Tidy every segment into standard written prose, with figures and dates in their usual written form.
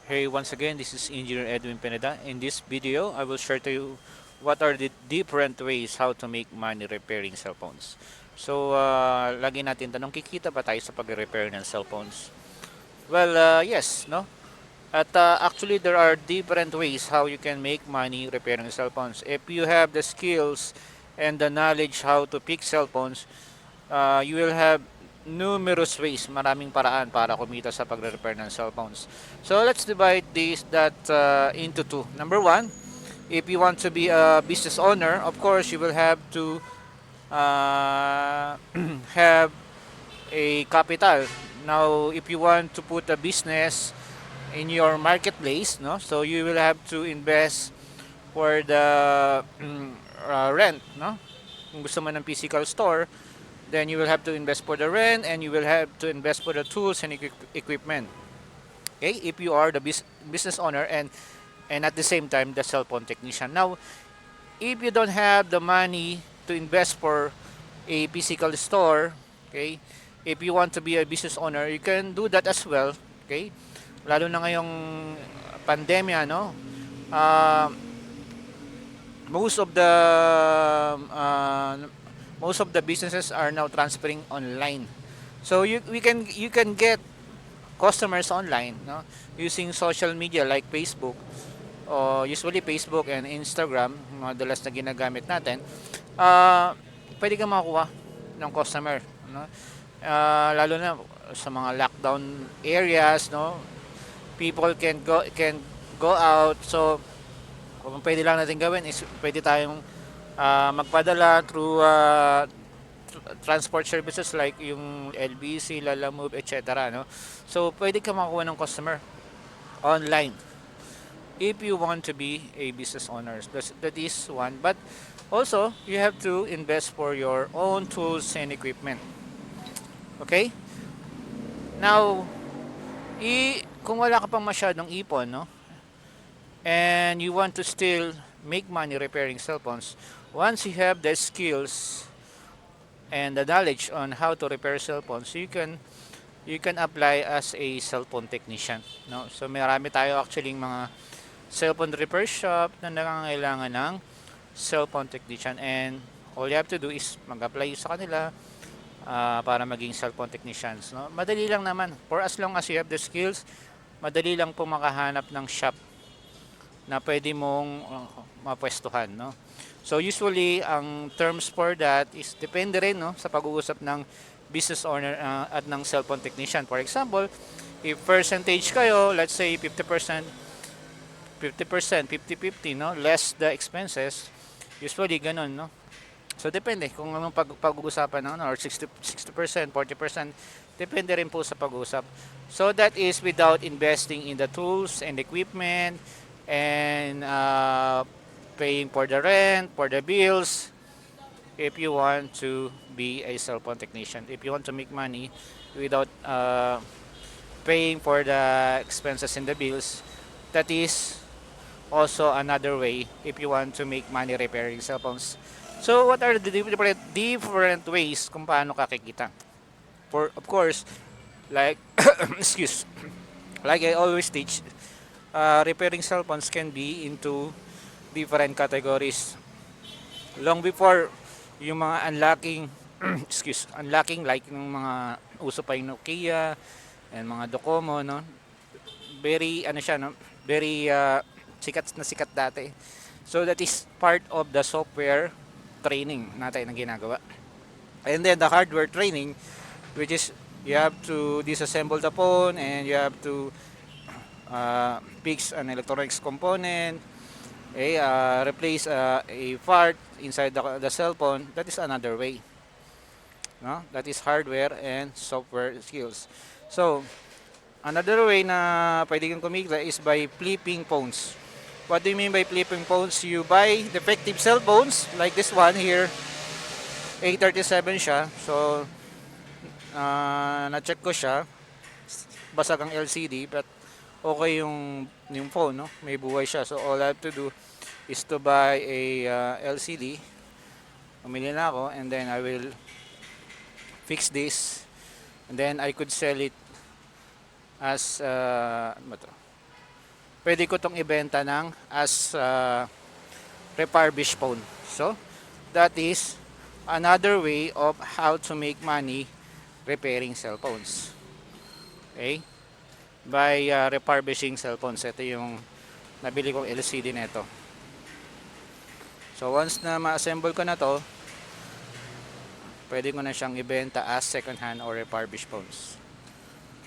Hey, once again, this is Engineer Edwin Pineda. In this video, I will share to you what are the different ways how to make money repairing cell phones. So, lagi natin tanong, kikita ba tayo sa pag-repair ng cellphones? Well, yes, no? At actually, there are different ways how you can make money repairing cell phones. If you have the skills and the knowledge how to fix cell phones, you will have numerous ways, maraming paraan para kumita sa pagre-repair ng cellphones. So let's divide this that into two. Number one, if you want to be a business owner, of course you will have to have a capital. Now, if you want to put a business in your marketplace, no, so you will have to invest for the rent, no. Kung gusto mo ng physical store, then you will have to invest for the rent and you will have to invest for the tools and equipment. Okay, if you are the business owner and at the same time the cell phone technician. Now, if you don't have the money to invest for a physical store, okay, if you want to be a business owner, you can do that as well. Okay, lalo na ngayong pandemya, no. uh, most of the uh, most of the businesses are now transferring online. So you can get customers online, no, using social media like Facebook, o usually Facebook and Instagram, madalas na ginagamit natin. Pwede kang makakuha ng customer, no. Lalo na sa mga lockdown areas, no, people can go out. So kung pwede lang natin gawin is pwede tayong magpadala through transport services like yung LBC, Lalamove, etc. No? So, pwede ka makakuha ng customer online if you want to be a business owner. That is one. But also, you have to invest for your own tools and equipment. Okay? Now, kung wala ka pang masyadong ipon, no? And you want to still make money repairing cell phones, once you have the skills and the knowledge on how to repair cell phones, you can apply as a cell phone technician, no. So marami tayo actually mga cell phone repair shop na nangangailangan ng cell phone technician, and all you have to do is mag-apply sa kanila para maging cell phone technicians, no. Madali lang naman, for as long as you have the skills, madali lang po makahanap ng shop na pwede mong mapwestuhan, no. So usually ang terms for that is depende rin, no, sa pag-uusap ng business owner at ng cell phone technician. For example, if percentage kayo, let's say 50%, 50-50, no, less the expenses, usually ganun, no. So depende kung anong pag-uusapan, no, or 60%, 40%, depende rin po sa pag-uusap. So that is without investing in the tools and equipment and paying for the rent, for the bills, if you want to be a cell phone technician. If you want to make money without paying for the expenses and the bills, that is also another way if you want to make money repairing cell phones. So what are the different ways kung paano ka kikita? For of course, like excuse, like I always teach, repairing cell phones can be into different categories. Long before yung mga unlocking unlocking like yung mga uso pa yung Nokia and mga Docomo, no. Very ano siya, no, very sikat dati. So that is part of the software training natin na ginagawa. And then the hardware training, which is you have to disassemble the phone and you have to fix an electronics component, replace a part inside the cell phone. That is another way, no. That is hardware and software skills. So another way na pwede kang kumita is by flipping phones. What do you mean by flipping phones? You buy defective cell phones like this one here, A37 siya. So na-check ko siya, basag ang LCD, but okay yung phone, no? May buhay siya. So all I have to do is to buy a LCD. Pumili na ako and then I will fix this and then I could sell it as ano to? pwede ko tong ibenta ng as refurbished phone. So, that is another way of how to make money repairing cell phones. Okay? By refurbishing cell phones. Ito yung nabili kong LCD nito. So, once na ma-assemble ko na to, pwede ko na siyang ibenta as second hand or refurbished phones.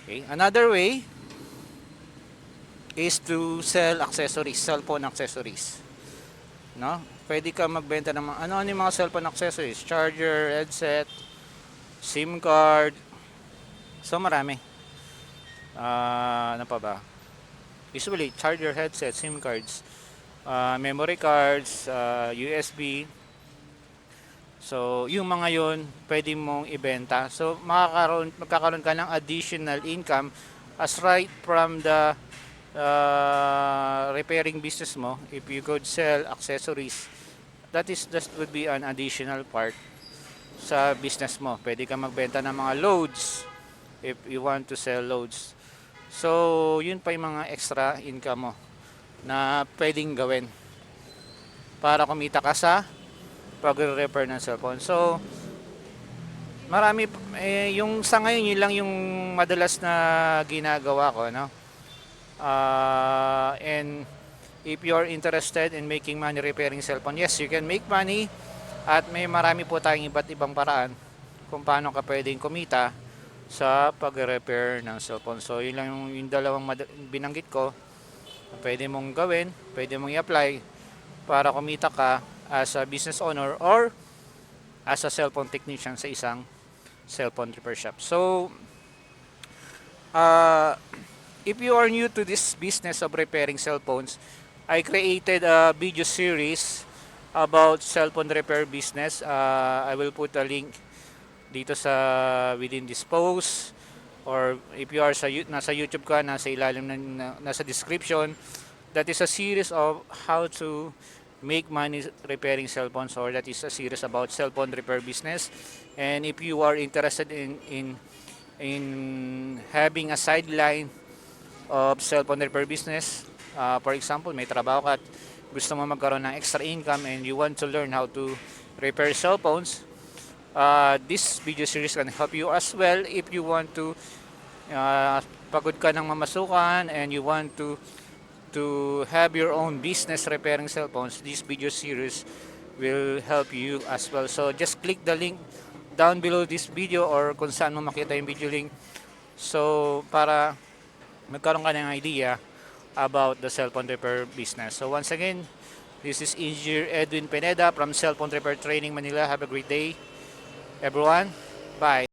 Okay? Another way is to sell accessories, cellphone accessories. No? Pwede ka magbenta ng mga ano yung mga cellphone accessories, charger, headset, SIM card. So marami. Ano pa ba? Usually charger, headset, SIM cards, memory cards, USB. So, yung mga yun, pwede mong ibenta. So, magkakaroon ka ng additional income as right from the repairing business mo. If you could sell accessories, that would be an additional part sa business mo. Pwede ka magbenta ng mga loads if you want to sell loads. So, yun pa yung mga extra income mo na pwedeng gawin para kumita ka sa pag-repair ng cellphone. So, marami yung sa ngayon yun lang yung madalas na ginagawa ko, no? And if you're interested in making money repairing cellphone, yes, you can make money at may marami po tayong iba't ibang paraan kung paano ka pwedeng kumita sa pag-repair ng cellphone. So, yun lang yung dalawang binanggit ko na pwede mong gawin, pwede mong i-apply para kumita ka as a business owner or as a cellphone technician sa isang cellphone repair shop. So, if you are new to this business of repairing cell phones, I created a video series about cellphone repair business. I will put a link dito sa within this post, or if you are nasa YouTube ka, nasa ilalim nasa description. That is a series of how to make money repairing cell phones, or that is a series about cell phone repair business. And if you are interested in having a sideline of cell phone repair business, for example, may trabaho ka at gusto mo magkaroon ng extra income and you want to learn how to repair cell phones, this video series can help you as well. If you want to pagod ka ng mamasukan and you want to have your own business repairing cell phones, this video series will help you as well. So just click the link down below this video or kung saan mo makita yung video link, so para magkaroon ka ng idea about the cell phone repair business. So once again, this is Engineer Edwin Pineda from Cell Phone Repair Training Manila. Have a great day, everyone. Bye.